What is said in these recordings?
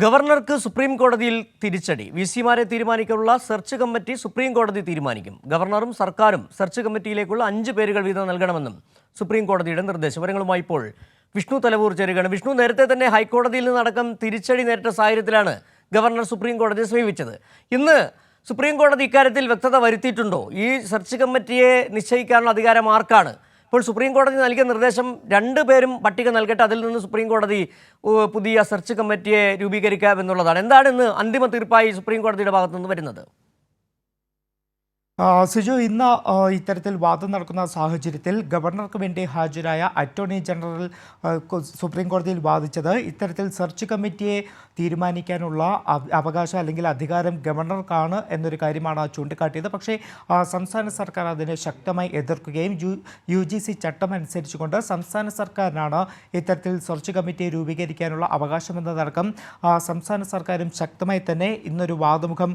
ഗവർണർക്ക് സുപ്രീം കോടതിയിൽ തിരിച്ചടി. വിസിമാരെ തീരുമാനിക്കാനുള്ള സെർച്ച് കമ്മിറ്റി സുപ്രീം കോടതി തീരുമാനിക്കും. ഗവർണറും സർക്കാരും സെർച്ച് കമ്മിറ്റിയിലേക്കുള്ള 5 പേരുകൾ വീതം നൽകണമെന്നും സുപ്രീം കോടതിയുടെ നിർദ്ദേശം. വിവരങ്ങളുമായി ഇപ്പോൾ വിഷ്ണു തലവൂർ ചേരുകയാണ്. വിഷ്ണു, നേരത്തെ തന്നെ ഹൈക്കോടതിയിൽ നിന്നടക്കം തിരിച്ചടി നേരിട്ട സാഹചര്യത്തിലാണ് ഗവർണർ സുപ്രീം കോടതിയെ സമീപിച്ചത്. ഇന്ന് സുപ്രീം കോടതി ഇക്കാര്യത്തിൽ വ്യക്തത വരുത്തിയിട്ടുണ്ടോ? ഈ സെർച്ച് കമ്മിറ്റിയെ നിശ്ചയിക്കാനുള്ള അധികാരം ആർക്കാണ്? ഇപ്പോൾ സുപ്രീം കോടതി നൽകിയ നിർദ്ദേശം 2 പേരും പട്ടിക നൽകട്ടെ, അതിൽ നിന്ന് സുപ്രീം കോടതി പുതിയ സെർച്ച് കമ്മിറ്റിയെ രൂപീകരിക്കാം എന്നുള്ളതാണ്. എന്താണ് ഇന്ന് അന്തിമ തീർപ്പായി സുപ്രീം കോടതിയുടെ ഭാഗത്തു നിന്ന് വരുന്നത്? സിജു, ഇന്ന് ഇത്തരത്തിൽ വാദം നടക്കുന്ന സാഹചര്യത്തിൽ ഗവർണർക്ക് വേണ്ടി ഹാജരായ അറ്റോർണി ജനറൽ സുപ്രീം കോടതിയിൽ വാദിച്ചത് ഇത്തരത്തിൽ സെർച്ച് കമ്മിറ്റിയെ തീരുമാനിക്കാനുള്ള അവകാശം അല്ലെങ്കിൽ അധികാരം ഗവർണർക്കാണ് എന്നൊരു കാര്യമാണ് ചൂണ്ടിക്കാട്ടിയത്. പക്ഷേ സംസ്ഥാന സർക്കാർ അതിനെ ശക്തമായി എതിർക്കുകയും UGC ചട്ടം അനുസരിച്ചുകൊണ്ട് സംസ്ഥാന സർക്കാരിനാണ് ഇത്തരത്തിൽ സെർച്ച് കമ്മിറ്റിയെ രൂപീകരിക്കാനുള്ള അവകാശമെന്നതടക്കം സംസ്ഥാന സർക്കാരും ശക്തമായി തന്നെ ഇന്നൊരു വാദമുഖം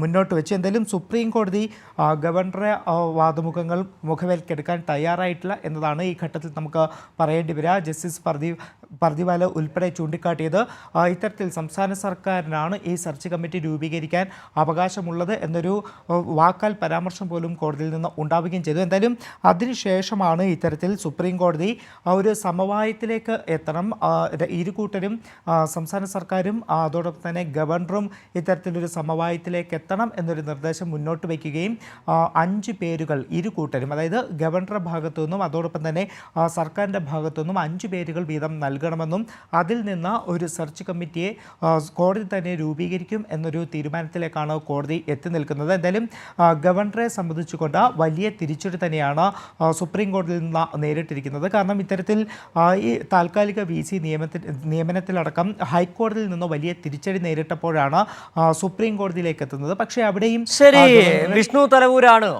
മുന്നോട്ട് വെച്ചു. എന്തായാലും സുപ്രീം കോടതി ഗവർണറെ വാദമുഖങ്ങൾ മുഖവിലക്കെടുക്കാൻ തയ്യാറായിട്ടില്ല എന്നതാണ് ഈ ഘട്ടത്തിൽ നമുക്ക് പറയേണ്ടി വരിക. ജസ്റ്റിസ് പർദിവാല ഉൾപ്പെടെ ചൂണ്ടിക്കാട്ടിയത് ഇത്തരത്തിൽ സംസ്ഥാന സർക്കാരിനാണ് ഈ സെർച്ച് കമ്മിറ്റി രൂപീകരിക്കാൻ അവകാശമുള്ളത് എന്നൊരു വാക്കാൽ പരാമർശം പോലും കോടതിയിൽ നിന്ന് ഉണ്ടാവുകയും ചെയ്തു. എന്തായാലും അതിനുശേഷമാണ് ഇത്തരത്തിൽ സുപ്രീം കോടതി ഒരു സമവായത്തിലേക്ക് എത്തണം, ഇരുകൂട്ടരും സംസ്ഥാന സർക്കാരും അതോടൊപ്പം തന്നെ ഗവർണറും ഇത്തരത്തിലൊരു സമവായത്തിലേക്ക് എത്തണം എന്നൊരു നിർദ്ദേശം മുന്നോട്ട് വയ്ക്കുകയും 5 പേരുകൾ ഇരുകൂട്ടരും, അതായത് ഗവർണറുടെ ഭാഗത്തു നിന്നും അതോടൊപ്പം തന്നെ സർക്കാരിൻ്റെ ഭാഗത്തു നിന്നും 5 പേരുകൾ വീതം നൽകണമെന്നും അതിൽ നിന്ന് ഒരു സെർച്ച് കമ്മിറ്റിയെ കോടതി തന്നെ രൂപീകരിക്കും എന്നൊരു തീരുമാനത്തിലേക്കാണ് കോടതി എത്തി നിൽക്കുന്നത്. എന്തായാലും ഗവർണറെ സംബന്ധിച്ചുകൊണ്ട് വലിയ തിരിച്ചടി തന്നെയാണ് സുപ്രീം കോടതിയിൽ നിന്ന് നേരിട്ടിരിക്കുന്നത്. കാരണം ഇത്തരത്തിൽ ഈ താൽക്കാലിക VC നിയമനത്തിലടക്കം ഹൈക്കോടതിയിൽ നിന്ന് വലിയ തിരിച്ചടി നേരിട്ടപ്പോഴാണ് സുപ്രീം കോടതിയിലേക്ക് എത്തുന്നത്. പക്ഷേ അവിടെയും വിഷ്ണു തലവൂരാണ്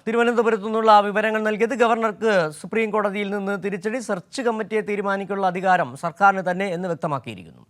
തിരുവനന്തപുരത്തു നിന്നുള്ള വിവരങ്ങൾ നൽകിയത്. ഗവർണർക്ക് സുപ്രീം കോടതിയിൽ നിന്ന് തിരിച്ചടി, സെർച്ച് കമ്മിറ്റിയെ തീരുമാനിക്കാനുള്ള അധികാരം സർക്കാരിന് തന്നെ എന്ന് വ്യക്തമാക്കിയിരിക്കുന്നു.